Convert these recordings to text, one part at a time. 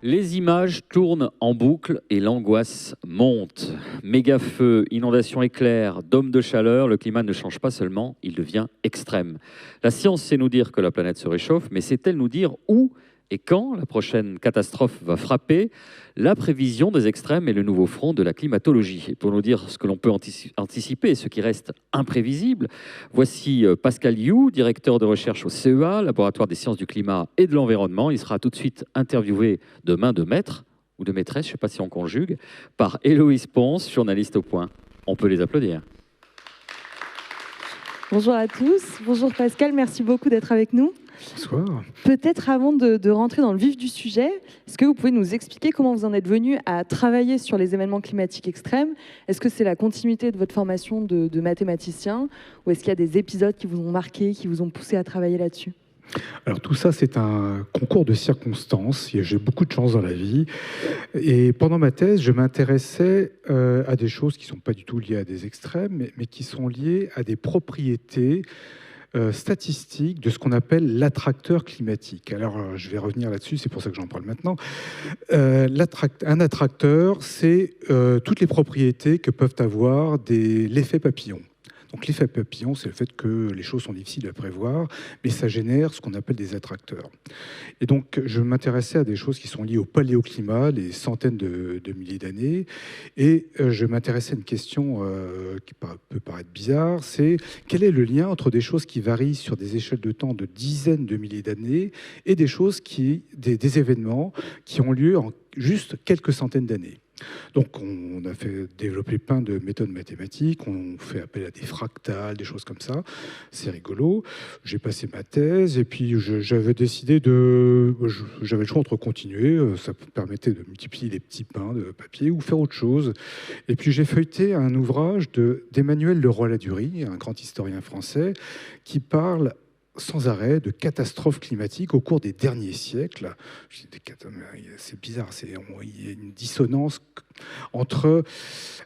Les images tournent en boucle et l'angoisse monte. Méga-feux, inondations éclairs, dômes de chaleur, le climat ne change pas seulement, il devient extrême. La science sait nous dire que la planète se réchauffe, mais sait-elle nous dire où et quand la prochaine catastrophe va frapper? La prévision des extrêmes est le nouveau front de la climatologie. Et pour nous dire ce que l'on peut anticiper et ce qui reste imprévisible, voici Pascal You, directeur de recherche au CEA, laboratoire des sciences du climat et de l'environnement. Il sera tout de suite interviewé de main de maître ou de maîtresse, je ne sais pas si on conjugue, par Héloïse Ponce, journaliste au Point. On peut les applaudir. Bonjour à tous, bonjour Pascal, merci beaucoup d'être avec nous. Bonsoir. Peut-être avant de rentrer dans le vif du sujet, est-ce que vous pouvez nous expliquer comment vous en êtes venu à travailler sur les événements climatiques extrêmes? Est-ce que c'est la continuité de votre formation de mathématicien ou est-ce qu'il y a des épisodes qui vous ont marqué, qui vous ont poussé à travailler là-dessus? Alors tout ça, c'est un concours de circonstances. J'ai beaucoup de chance dans la vie. Et pendant ma thèse, je m'intéressais à des choses qui ne sont pas du tout liées à des extrêmes, mais qui sont liées à des propriétés statistiques de ce qu'on appelle l'attracteur climatique. Alors, je vais revenir là-dessus, c'est pour ça que j'en parle maintenant. Un attracteur, c'est toutes les propriétés que peuvent avoir l'effet papillon. Donc l'effet papillon, c'est le fait que les choses sont difficiles à prévoir, mais ça génère ce qu'on appelle des attracteurs. Et donc je m'intéressais à des choses qui sont liées au paléoclimat, les centaines de milliers d'années, et je m'intéressais à une question qui peut paraître bizarre, c'est quel est le lien entre des choses qui varient sur des échelles de temps de dizaines de milliers d'années et des des événements qui ont lieu en juste quelques centaines d'années. Donc on a fait développer plein de méthodes mathématiques, on fait appel à des fractales, des choses comme ça. C'est rigolo. J'ai passé ma thèse et puis j'avais décidé j'avais le choix entre continuer, ça permettait de multiplier les petits pains de papier ou faire autre chose. Et puis j'ai feuilleté un ouvrage d'Emmanuel Leroy-Ladurie, un grand historien français, qui parle sans arrêt de catastrophes climatiques au cours des derniers siècles. C'est bizarre, il y a une dissonance entre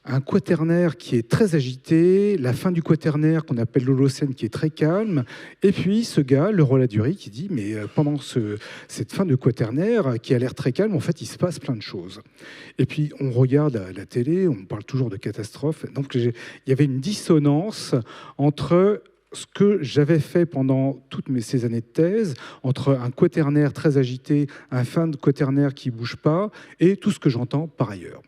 un quaternaire qui est très agité, la fin du quaternaire qu'on appelle l'Holocène qui est très calme, et puis ce gars, Leroy-Ladurie, qui dit mais pendant cette fin de quaternaire qui a l'air très calme, en fait il se passe plein de choses. Et puis on regarde la télé, on parle toujours de catastrophes, donc il y avait une dissonance entre ce que j'avais fait pendant toutes ces années de thèse, entre un quaternaire très agité, un fin de quaternaire qui ne bouge pas, et tout ce que j'entends par ailleurs.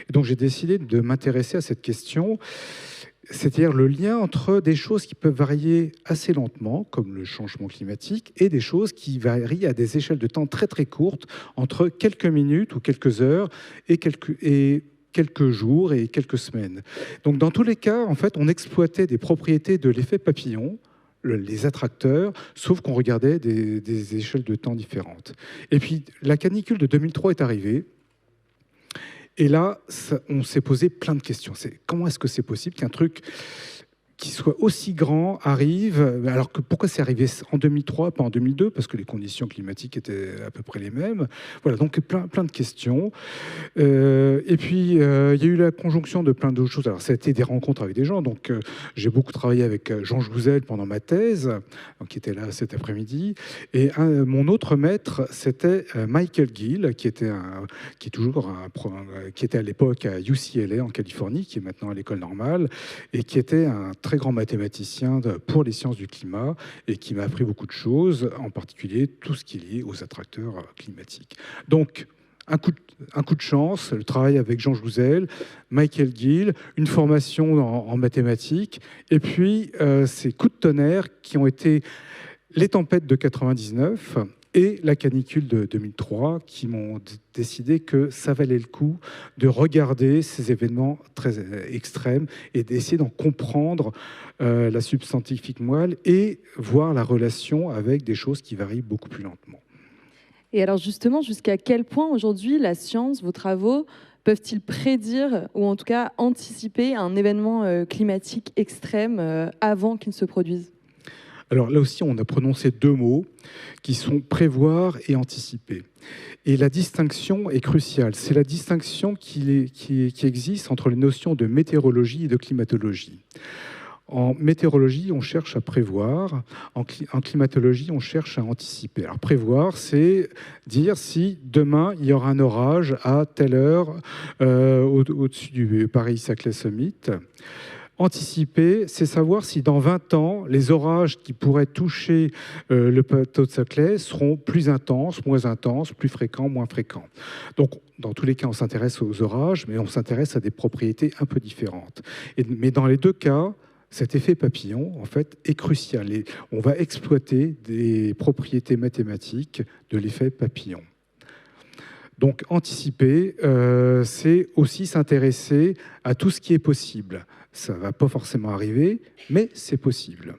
Et donc j'ai décidé de m'intéresser à cette question, c'est-à-dire le lien entre des choses qui peuvent varier assez lentement, comme le changement climatique, et des choses qui varient à des échelles de temps très très courtes, entre quelques minutes ou quelques heures et quelques jours et quelques semaines. Donc dans tous les cas, en fait, on exploitait des propriétés de l'effet papillon, les attracteurs, sauf qu'on regardait des échelles de temps différentes. Et puis la canicule de 2003 est arrivée, et là, on s'est posé plein de questions. Comment est-ce que c'est possible qu'un truc qui soit aussi grand arrive, alors que pourquoi c'est arrivé en 2003, pas en 2002, parce que les conditions climatiques étaient à peu près les mêmes. Voilà, donc plein de questions. Et puis, il y a eu la conjonction de plein d'autres choses. Alors, ça a été des rencontres avec des gens. Donc, j'ai beaucoup travaillé avec Jean Jouzel pendant ma thèse, donc, qui était là cet après-midi. Et mon autre maître, c'était Michael Gill, qui était qui était à l'époque à UCLA en Californie, qui est maintenant à l'école normale, et qui était un très grand mathématicien pour les sciences du climat et qui m'a appris beaucoup de choses, en particulier tout ce qui est lié aux attracteurs climatiques. Donc, un coup de chance, le travail avec Jean Jouzel, Michael Gill, une formation en mathématiques, et puis ces coups de tonnerre qui ont été les tempêtes de 99 et la canicule de 2003 qui m'ont décidé que ça valait le coup de regarder ces événements très extrêmes et d'essayer d'en comprendre la substantifique moelle et voir la relation avec des choses qui varient beaucoup plus lentement. Et alors justement, jusqu'à quel point aujourd'hui la science, vos travaux, peuvent-ils prédire ou en tout cas anticiper un événement climatique extrême avant qu'il ne se produise ? Alors là aussi, on a prononcé deux mots qui sont prévoir et anticiper. Et la distinction est cruciale. C'est la distinction qui existe entre les notions de météorologie et de climatologie. En météorologie, on cherche à prévoir. En climatologie, on cherche à anticiper. Alors prévoir, c'est dire si demain, il y aura un orage à telle heure au-dessus du Paris-Saclay Summit. Anticiper, c'est savoir si dans 20 ans, les orages qui pourraient toucher le plateau de Saclay seront plus intenses, moins intenses, plus fréquents, moins fréquents. Donc, dans tous les cas, on s'intéresse aux orages, mais on s'intéresse à des propriétés un peu différentes. Mais dans les deux cas, cet effet papillon, en fait, est crucial. Et on va exploiter des propriétés mathématiques de l'effet papillon. Donc, anticiper, c'est aussi s'intéresser à tout ce qui est possible. Ça ne va pas forcément arriver, mais c'est possible.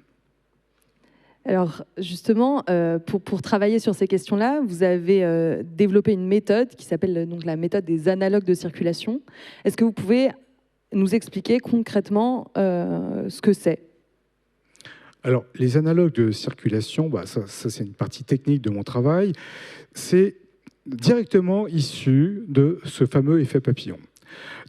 Alors justement, pour travailler sur ces questions-là, vous avez développé une méthode qui s'appelle donc la méthode des analogues de circulation. Est-ce que vous pouvez nous expliquer concrètement ce que c'est? Alors, les analogues de circulation, ça c'est une partie technique de mon travail, c'est directement issu de ce fameux effet papillon.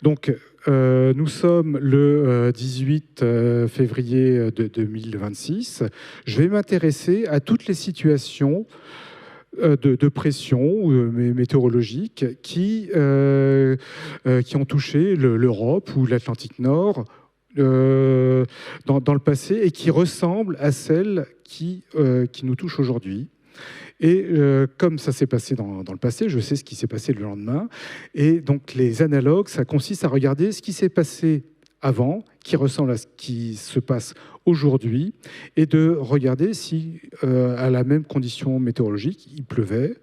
Donc, nous sommes le 18 février de 2026. Je vais m'intéresser à toutes les situations de pression météorologique qui ont touché l'Europe ou l'Atlantique Nord dans le passé et qui ressemblent à celles qui nous touchent aujourd'hui. Et comme ça s'est passé dans le passé, je sais ce qui s'est passé le lendemain. Et donc les analogues, ça consiste à regarder ce qui s'est passé avant, qui ressemble à ce qui se passe aujourd'hui, et de regarder si, à la même condition météorologique, il pleuvait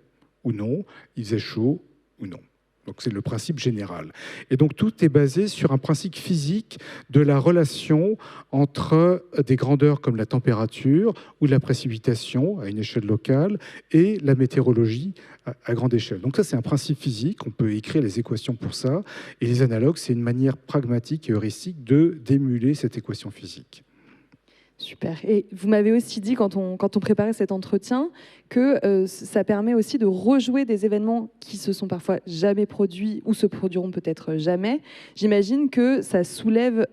ou non, il faisait chaud ou non. Donc c'est le principe général. Et donc tout est basé sur un principe physique de la relation entre des grandeurs comme la température ou la précipitation à une échelle locale et la météorologie à grande échelle. Donc ça c'est un principe physique, on peut écrire les équations pour ça. Et les analogues, c'est une manière pragmatique et heuristique d'émuler cette équation physique. Super. Et vous m'avez aussi dit, quand on préparait cet entretien, que ça permet aussi de rejouer des événements qui se sont parfois jamais produits ou se produiront peut-être jamais. J'imagine que ça soulève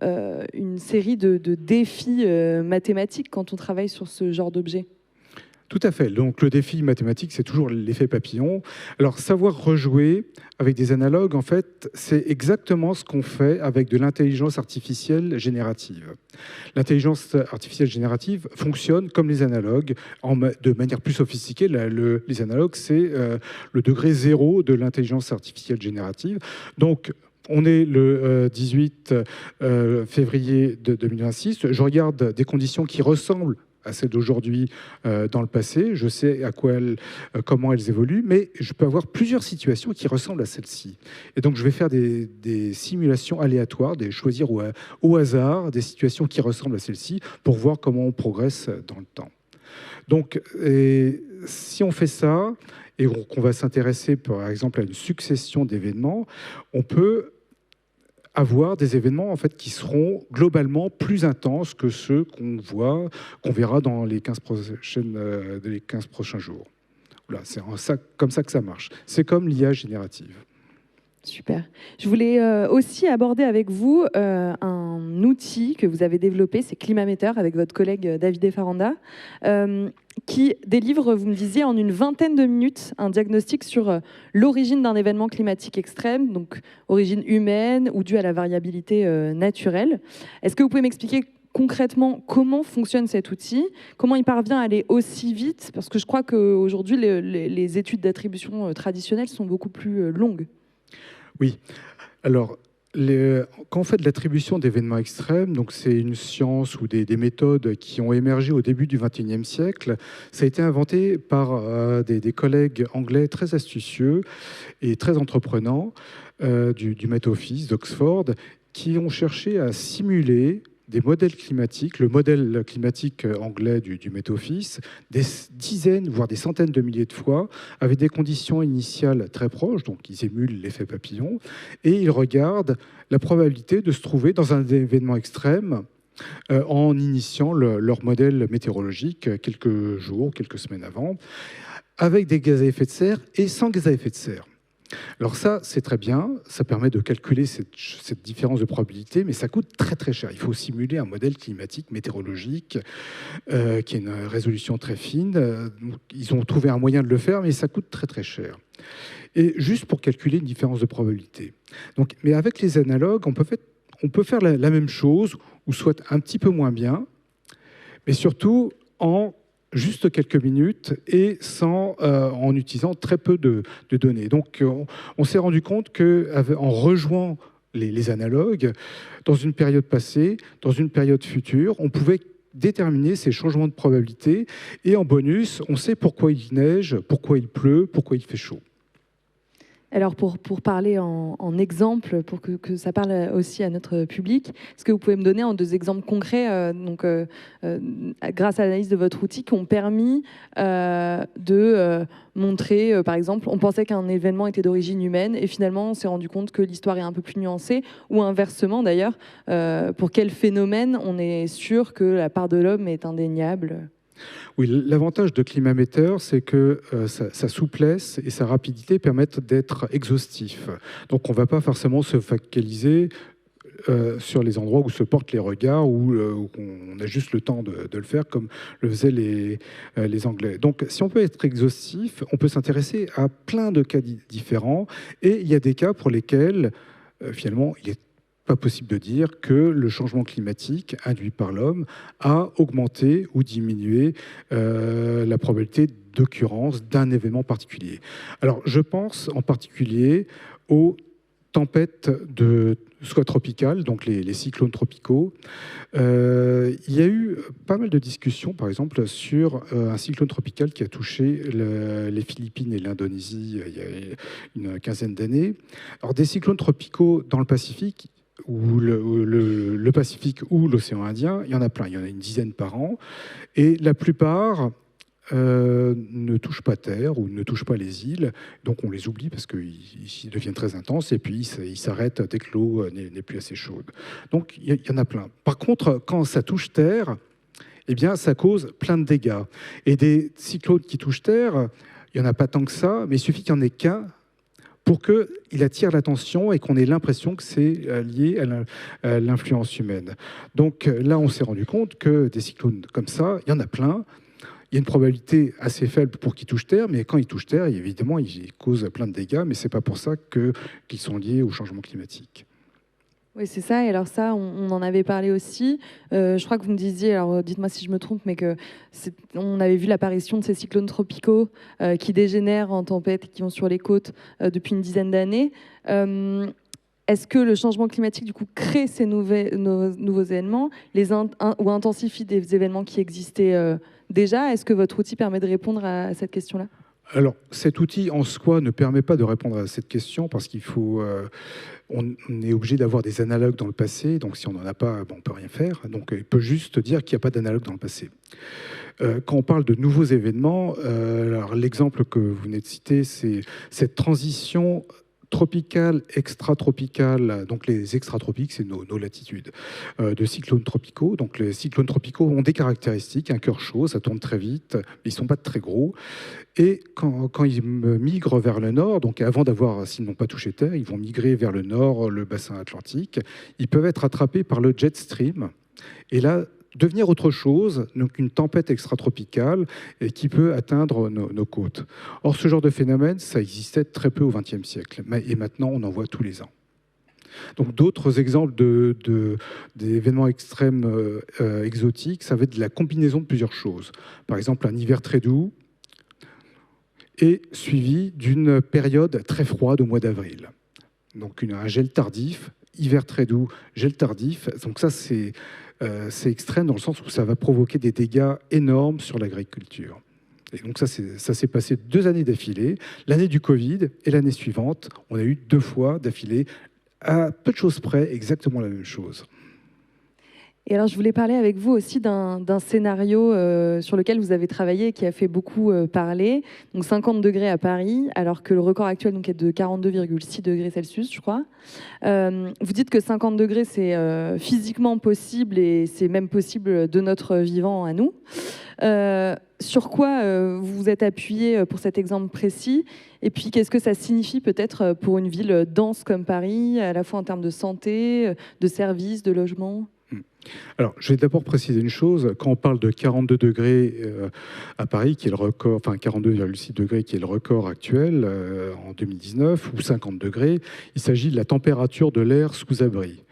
une série de défis mathématiques quand on travaille sur ce genre d'objet. Tout à fait. Donc le défi mathématique, c'est toujours l'effet papillon. Alors savoir rejouer avec des analogues, en fait, c'est exactement ce qu'on fait avec de l'intelligence artificielle générative. L'intelligence artificielle générative fonctionne comme les analogues, de manière plus sophistiquée. Les analogues, c'est le degré zéro de l'intelligence artificielle générative. Donc on est le 18 février de 2026. Je regarde des conditions qui ressemblent à celles d'aujourd'hui dans le passé. Je sais comment elles évoluent, mais je peux avoir plusieurs situations qui ressemblent à celle-ci. Et donc, je vais faire des simulations aléatoires, choisir au hasard des situations qui ressemblent à celle-ci pour voir comment on progresse dans le temps. Donc, si on fait ça, et qu'on va s'intéresser, par exemple, à une succession d'événements, on peut avoir des événements en fait qui seront globalement plus intenses que ceux qu'on verra dans les 15 prochains jours. Voilà, c'est comme ça que ça marche. C'est comme l'IA générative. Super. Je voulais aussi aborder avec vous un outil que vous avez développé, c'est Climameter, avec votre collègue David Faranda, qui délivre, vous me disiez, en une vingtaine de minutes, un diagnostic sur l'origine d'un événement climatique extrême, donc origine humaine ou due à la variabilité naturelle. Est-ce que vous pouvez m'expliquer concrètement comment fonctionne cet outil, comment il parvient à aller aussi vite? Parce que je crois qu'aujourd'hui, les études d'attribution traditionnelles sont beaucoup plus longues. Oui. Alors, quand on fait de l'attribution d'événements extrêmes, donc c'est une science ou des méthodes qui ont émergé au début du XXIe siècle, ça a été inventé par des collègues anglais très astucieux et très entreprenants du Met Office d'Oxford, qui ont cherché à simuler des modèles climatiques, le modèle climatique anglais du Met Office, des dizaines, voire des centaines de milliers de fois, avec des conditions initiales très proches, donc ils émulent l'effet papillon, et ils regardent la probabilité de se trouver dans un événement extrême en initiant leur modèle météorologique quelques jours, quelques semaines avant, avec des gaz à effet de serre et sans gaz à effet de serre. Alors ça, c'est très bien, ça permet de calculer cette différence de probabilité, mais ça coûte très très cher. Il faut simuler un modèle climatique, météorologique, qui a une résolution très fine. Ils ont trouvé un moyen de le faire, mais ça coûte très très cher. Et juste pour calculer une différence de probabilité. Donc, mais avec les analogues, on peut faire la même chose, ou soit un petit peu moins bien, mais surtout en juste quelques minutes et en utilisant très peu de données. Donc on s'est rendu compte qu'en rejoignant les analogues, dans une période passée, dans une période future, on pouvait déterminer ces changements de probabilité, et en bonus, on sait pourquoi il neige, pourquoi il pleut, pourquoi il fait chaud. Alors pour parler en exemple, pour que ça parle aussi à notre public, est-ce que vous pouvez me donner en 2 exemples concrets, grâce à l'analyse de votre outil, qui ont permis de montrer, par exemple, on pensait qu'un événement était d'origine humaine et finalement on s'est rendu compte que l'histoire est un peu plus nuancée, ou inversement d'ailleurs, pour quel phénomène on est sûr que la part de l'homme est indéniable? Oui, l'avantage de Climameter, c'est que sa souplesse et sa rapidité permettent d'être exhaustif. Donc on ne va pas forcément se focaliser sur les endroits où se portent les regards, où on a juste le temps de le faire, comme le faisaient les Anglais. Donc si on peut être exhaustif, on peut s'intéresser à plein de cas différents, et il y a des cas pour lesquels finalement il est pas possible de dire que le changement climatique induit par l'homme a augmenté ou diminué la probabilité d'occurrence d'un événement particulier. Alors, je pense en particulier aux tempêtes soit tropicales, donc les cyclones tropicaux. Il y a eu pas mal de discussions, par exemple, sur un cyclone tropical qui a touché les Philippines et l'Indonésie il y a une quinzaine d'années. Alors, des cyclones tropicaux dans le Pacifique, ou le Pacifique ou l'océan Indien, il y en a plein, il y en a une dizaine par an, et la plupart ne touchent pas terre ou ne touchent pas les îles, donc on les oublie parce qu'ils deviennent très intenses, et puis ils s'arrêtent dès que l'eau n'est plus assez chaude. Donc il y en a plein. Par contre, quand ça touche terre, eh bien ça cause plein de dégâts. Et des cyclones qui touchent terre, il n'y en a pas tant que ça, mais il suffit qu'il n'y en ait qu'un pour qu'il attire l'attention et qu'on ait l'impression que c'est lié à l'influence humaine. Donc là, on s'est rendu compte que des cyclones comme ça, il y en a plein. Il y a une probabilité assez faible pour qu'ils touchent terre, mais quand ils touchent terre, évidemment, ils causent plein de dégâts, mais ce n'est pas pour ça qu'ils sont liés au changement climatique. Oui, c'est ça. Et alors ça, on en avait parlé aussi. Je crois que vous me disiez, alors dites-moi si je me trompe, mais on avait vu l'apparition de ces cyclones tropicaux qui dégénèrent en tempêtes, qui vont sur les côtes depuis une dizaine d'années. Est-ce que le changement climatique, du coup, crée ces nouveaux événements, ou intensifie des événements qui existaient déjà? Est-ce que votre outil permet de répondre à cette question-là? Alors, cet outil en soi ne permet pas de répondre à cette question, parce qu'il faut... on est obligé d'avoir des analogues dans le passé, donc si on n'en a pas, on ne peut rien faire. Donc il peut juste dire qu'il n'y a pas d'analogue dans le passé. Quand on parle de nouveaux événements, alors l'exemple que vous venez de citer, c'est cette transition tropicale, extra-tropicale. Donc les extratropiques, c'est nos latitudes, de cyclones tropicaux. Donc les cyclones tropicaux ont des caractéristiques, un cœur chaud, ça tourne très vite, mais ils ne sont pas très gros. Et quand ils migrent vers le nord, donc avant s'ils n'ont pas touché terre, ils vont migrer vers le nord, le bassin atlantique, ils peuvent être attrapés par le jet stream. Et là, devenir autre chose, donc une tempête extratropicale, et qui peut atteindre nos côtes. Or, ce genre de phénomène, ça existait très peu au XXe siècle, et maintenant, on en voit tous les ans. Donc, d'autres exemples d'événements extrêmes exotiques, ça va être de la combinaison de plusieurs choses. Par exemple, un hiver très doux, et suivi d'une période très froide au mois d'avril. Donc, un gel tardif, hiver très doux, gel tardif. Donc ça, c'est extrême dans le sens où ça va provoquer des dégâts énormes sur l'agriculture. Et donc ça s'est passé 2 années d'affilée, l'année du Covid et l'année suivante. On a eu 2 fois d'affilée, à peu de choses près, exactement la même chose. Et alors, je voulais parler avec vous aussi d'un scénario sur lequel vous avez travaillé et qui a fait beaucoup parler. Donc 50 degrés à Paris, alors que le record actuel donc, est de 42,6 degrés Celsius, je crois. Vous dites que 50 degrés, c'est physiquement possible et c'est même possible de notre vivant à nous. Sur quoi vous vous êtes appuyé pour cet exemple précis? Et puis, qu'est-ce que ça signifie peut-être pour une ville dense comme Paris, à la fois en termes de santé, de services, de logement? Alors, je vais d'abord préciser une chose. Quand on parle de 42 degrés à Paris, qui est le record, enfin 42,6 degrés, qui est le record actuel en 2019, ou 50 degrés, il s'agit de la température de l'air sous abri.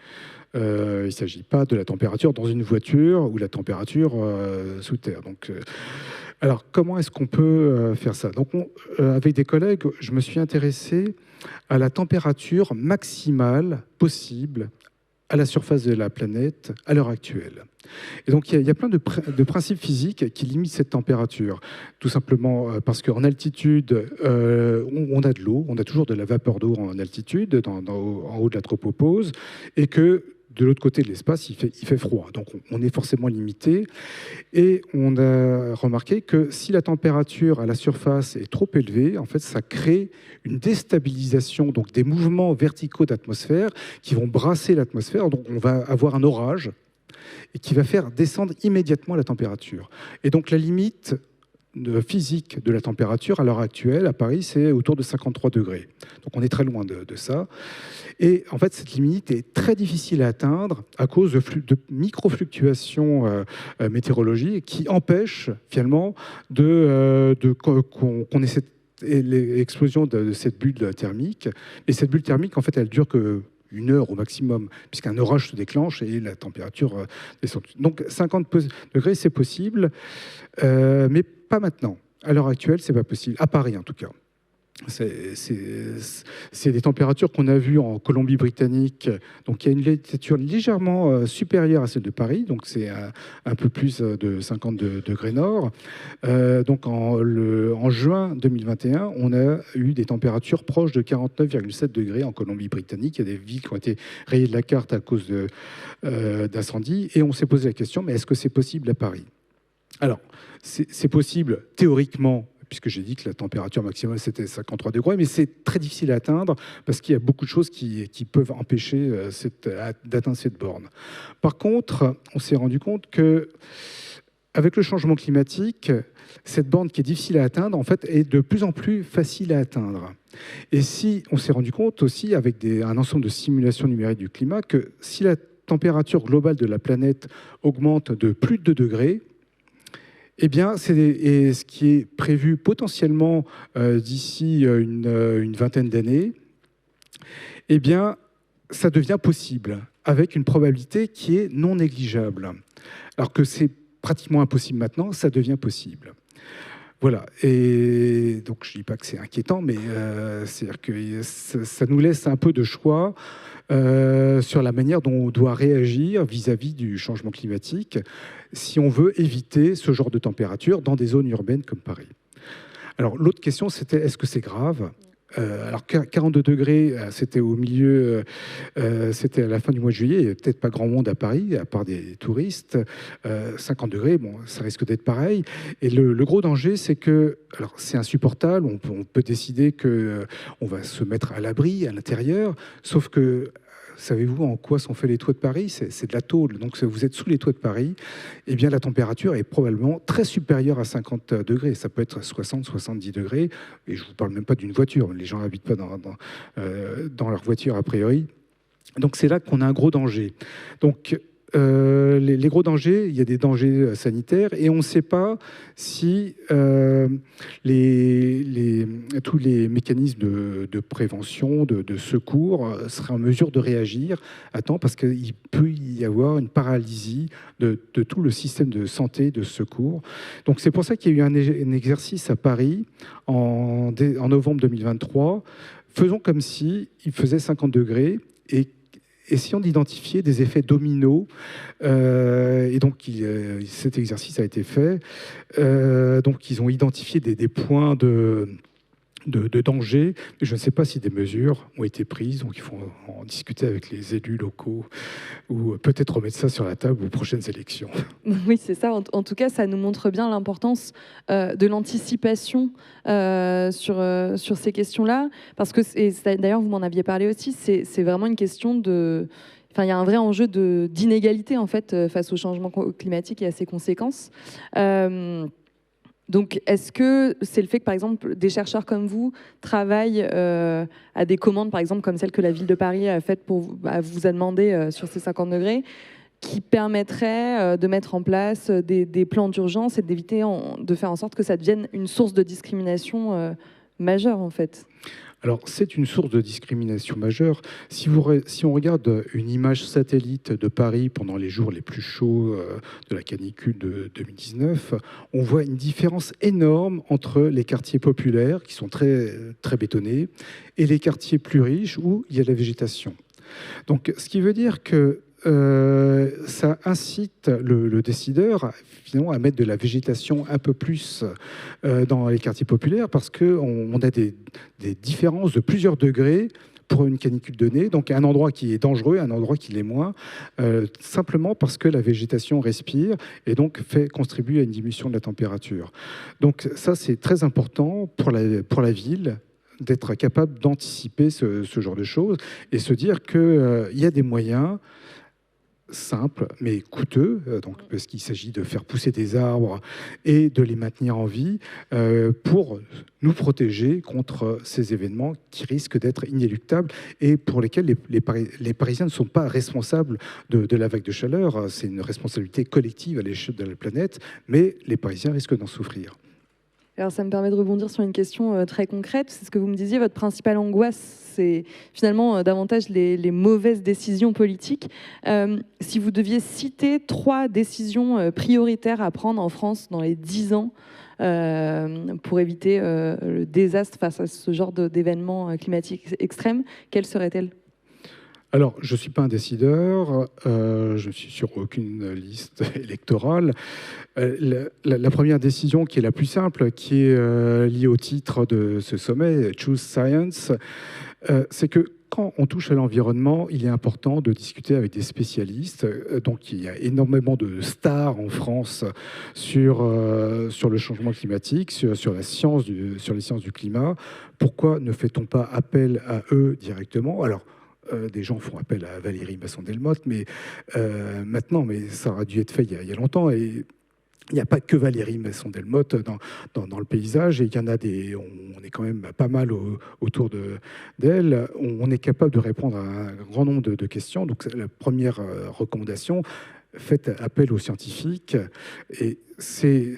Il ne s'agit pas de la température dans une voiture ou la température sous terre. Donc, alors, comment est-ce qu'on peut faire ça? Donc, avec des collègues, je me suis intéressé à la température maximale possible à la surface de la planète à l'heure actuelle. Et donc, il y a plein de principes physiques qui limitent cette température. Tout simplement parce qu'en altitude, on a de l'eau, on a toujours de la vapeur d'eau en altitude, en haut de la tropopause, et que de l'autre côté de l'espace, il fait froid. Donc, on est forcément limité. Et on a remarqué que si la température à la surface est trop élevée, en fait, ça crée une déstabilisation, donc des mouvements verticaux d'atmosphère qui vont brasser l'atmosphère. Donc, on va avoir un orage et qui va faire descendre immédiatement la température. Et donc, la limite physique de la température à l'heure actuelle à Paris, c'est autour de 53 degrés. Donc on est très loin de ça. Et en fait, cette limite est très difficile à atteindre à cause de micro-fluctuations météorologiques qui empêchent finalement qu'on ait l'explosion de cette bulle thermique. Et cette bulle thermique, en fait, elle dure que 1 heure au maximum, puisqu'un orage se déclenche et la température descend. Donc 50 degrés, c'est possible, mais pas maintenant. À l'heure actuelle, c'est pas possible. À Paris, en tout cas. C'est des températures qu'on a vues en Colombie-Britannique. Donc il y a une température légèrement supérieure à celle de Paris, donc c'est un peu plus de 50 degrés nord. Donc en juin 2021, on a eu des températures proches de 49,7 degrés en Colombie-Britannique. Il y a des villes qui ont été rayées de la carte à cause d'incendies. Et on s'est posé la question, mais est-ce que c'est possible à Paris? Alors, c'est possible théoriquement, puisque j'ai dit que la température maximale c'était 53 degrés, mais c'est très difficile à atteindre parce qu'il y a beaucoup de choses qui peuvent empêcher d'atteindre cette borne. Par contre, on s'est rendu compte que avec le changement climatique, cette borne qui est difficile à atteindre, en fait, est de plus en plus facile à atteindre. Et si on s'est rendu compte aussi avec un ensemble de simulations numériques du climat que si la température globale de la planète augmente de plus de 2 degrés, eh bien, c'est ce qui est prévu potentiellement d'ici une vingtaine d'années, eh bien, ça devient possible, avec une probabilité qui est non négligeable. Alors que c'est pratiquement impossible maintenant, ça devient possible. Voilà, et donc je ne dis pas que c'est inquiétant, mais c'est-à-dire que ça nous laisse un peu de choix sur la manière dont on doit réagir vis-à-vis du changement climatique si on veut éviter ce genre de température dans des zones urbaines comme Paris. Alors l'autre question, c'était est-ce que c'est grave ? Alors 42 degrés, c'était au milieu, c'était à la fin du mois de juillet, il n'y avait peut-être pas grand monde à Paris, à part des touristes. 50 degrés, bon, ça risque d'être pareil. Et le gros danger, c'est que, alors c'est insupportable, on peut décider qu'on va se mettre à l'abri, à l'intérieur, sauf que, savez-vous en quoi sont faits les toits de Paris? C'est de la tôle. Donc, si vous êtes sous les toits de Paris, eh bien, la température est probablement très supérieure à 50 degrés. Ça peut être 60, 70 degrés. Et je ne vous parle même pas d'une voiture. Les gens n'habitent pas dans leur voiture, a priori. Donc, c'est là qu'on a un gros danger. Donc, les gros dangers, il y a des dangers sanitaires et on ne sait pas si tous les mécanismes de prévention, de secours seraient en mesure de réagir à temps parce qu'il peut y avoir une paralysie de tout le système de santé, de secours. Donc c'est pour ça qu'il y a eu un exercice à Paris en novembre 2023. Faisons comme si il faisait 50 degrés et essayons d'identifier des effets dominos. Et donc, cet exercice a été fait. Donc, ils ont identifié des points de danger. Mais je ne sais pas si des mesures ont été prises, donc il faut en discuter avec les élus locaux ou peut-être remettre ça sur la table aux prochaines élections. Oui, c'est ça. En tout cas, ça nous montre bien l'importance de l'anticipation sur ces questions-là. Parce que, d'ailleurs, vous m'en aviez parlé aussi, c'est vraiment une question de... Enfin, il y a un vrai enjeu d'inégalité, en fait, face au changement climatique et à ses conséquences. Donc, est-ce que c'est le fait que, par exemple, des chercheurs comme vous travaillent à des commandes, par exemple, comme celle que la ville de Paris a faite vous a demandé sur ces 50 degrés, qui permettrait de mettre en place des plans d'urgence et d'éviter de faire en sorte que ça devienne une source de discrimination majeure, en fait? Alors, c'est une source de discrimination majeure. Si on regarde une image satellite de Paris pendant les jours les plus chauds de la canicule de 2019, on voit une différence énorme entre les quartiers populaires, qui sont très, très bétonnés, et les quartiers plus riches, où il y a de la végétation. Donc, ce qui veut dire que ça incite le décideur finalement à mettre de la végétation un peu plus dans les quartiers populaires parce qu'on a des différences de plusieurs degrés pour une canicule donnée, donc un endroit qui est dangereux, un endroit qui l'est moins, simplement parce que la végétation respire et donc contribue à une diminution de la température. Donc ça, c'est très important pour la ville, d'être capable d'anticiper ce genre de choses et se dire qu'il y a des moyens simple mais coûteux, donc, parce qu'il s'agit de faire pousser des arbres et de les maintenir en vie pour nous protéger contre ces événements qui risquent d'être inéluctables et pour lesquels les Parisiens ne sont pas responsables de la vague de chaleur. C'est une responsabilité collective à l'échelle de la planète, mais les Parisiens risquent d'en souffrir. Alors ça me permet de rebondir sur une question très concrète. C'est ce que vous me disiez, votre principale angoisse, c'est finalement davantage les mauvaises décisions politiques. Si vous deviez citer 3 décisions prioritaires à prendre en France dans les 10 ans pour éviter le désastre face à ce genre d'événements climatiques extrêmes, quelles seraient-elles ? Alors, je ne suis pas un décideur, je ne suis sur aucune liste électorale. La première décision, qui est la plus simple, qui est liée au titre de ce sommet, Choose Science, c'est que quand on touche à l'environnement, il est important de discuter avec des spécialistes. Donc, il y a énormément de stars en France sur le changement climatique, sur les sciences du climat. Pourquoi ne fait-on pas appel à eux directement ? Alors, des gens font appel à Valérie Masson-Delmotte, mais maintenant, mais ça aurait dû être fait il y a longtemps. Et il n'y a pas que Valérie Masson-Delmotte dans le paysage, et il y en a on est quand même pas mal autour d'elle. On est capable de répondre à un grand nombre de questions. Donc, la première recommandation, faites appel aux scientifiques. Et c'est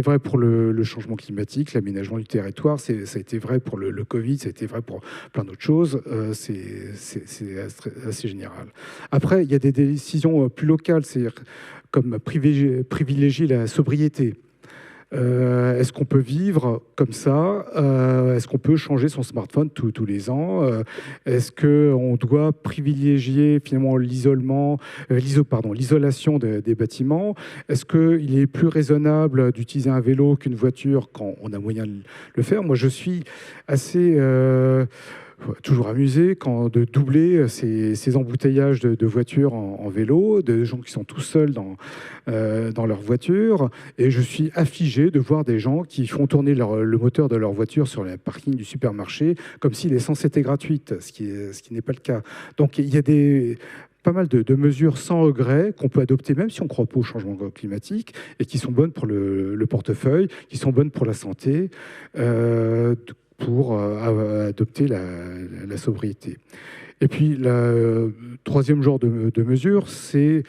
vrai pour le changement climatique, l'aménagement du territoire, ça a été vrai pour le Covid, ça a été vrai pour plein d'autres choses, c'est assez général. Après, il y a des décisions plus locales, c'est-à-dire comme privilégier la sobriété. Est-ce qu'on peut vivre comme ça ? Est-ce qu'on peut changer son smartphone tous les ans ? Est-ce qu'on doit privilégier finalement l'isolation des bâtiments ? Est-ce qu'il est plus raisonnable d'utiliser un vélo qu'une voiture quand on a moyen de le faire ? Moi, je suis assez... toujours amusé de doubler ces embouteillages de voitures en vélo, de gens qui sont tout seuls dans leur voiture. Et je suis affligé de voir des gens qui font tourner le moteur de leur voiture sur le parking du supermarché comme si l'essence était gratuite, ce qui n'est pas le cas. Donc il y a pas mal de mesures sans regret qu'on peut adopter même si on ne croit pas au changement climatique et qui sont bonnes pour le portefeuille, qui sont bonnes pour la santé, pour adopter la sobriété. Et puis, le troisième genre de mesure, c'est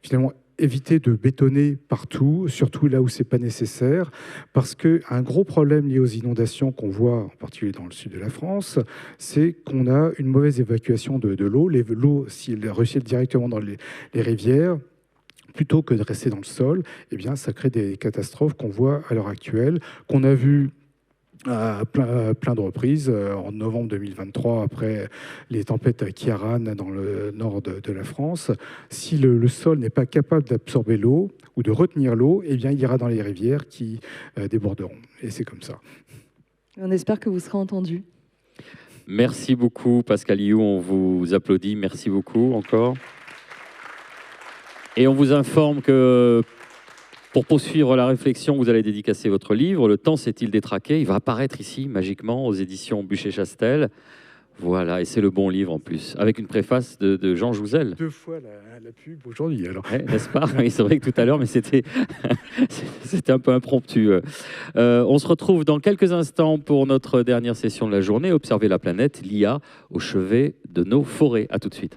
finalement éviter de bétonner partout, surtout là où ce n'est pas nécessaire, parce qu'un gros problème lié aux inondations qu'on voit, en particulier dans le sud de la France, c'est qu'on a une mauvaise évacuation de l'eau. L'eau, s'il ruisselle directement dans les rivières, plutôt que de rester dans le sol, eh bien, ça crée des catastrophes qu'on voit à l'heure actuelle, qu'on a vues à plein de reprises. En novembre 2023, après les tempêtes Kiaran dans le nord de la France, si le sol n'est pas capable d'absorber l'eau ou de retenir l'eau, eh bien, il ira dans les rivières qui déborderont. Et c'est comme ça. On espère que vous serez entendu. Merci beaucoup, Pascal Hioux. On vous applaudit. Merci beaucoup encore. Et on vous informe que pour poursuivre la réflexion, vous allez dédicacer votre livre. Le temps s'est-il détraqué? Il va apparaître ici, magiquement, aux éditions Bûcher-Chastel. Voilà, et c'est le bon livre en plus, avec une préface de Jean Jouzel. 2 fois la pub aujourd'hui, alors. Ouais, n'est-ce pas? Oui, c'est vrai que tout à l'heure, mais c'était un peu impromptu. On se retrouve dans quelques instants pour notre dernière session de la journée, Observer la planète, l'IA au chevet de nos forêts. À tout de suite.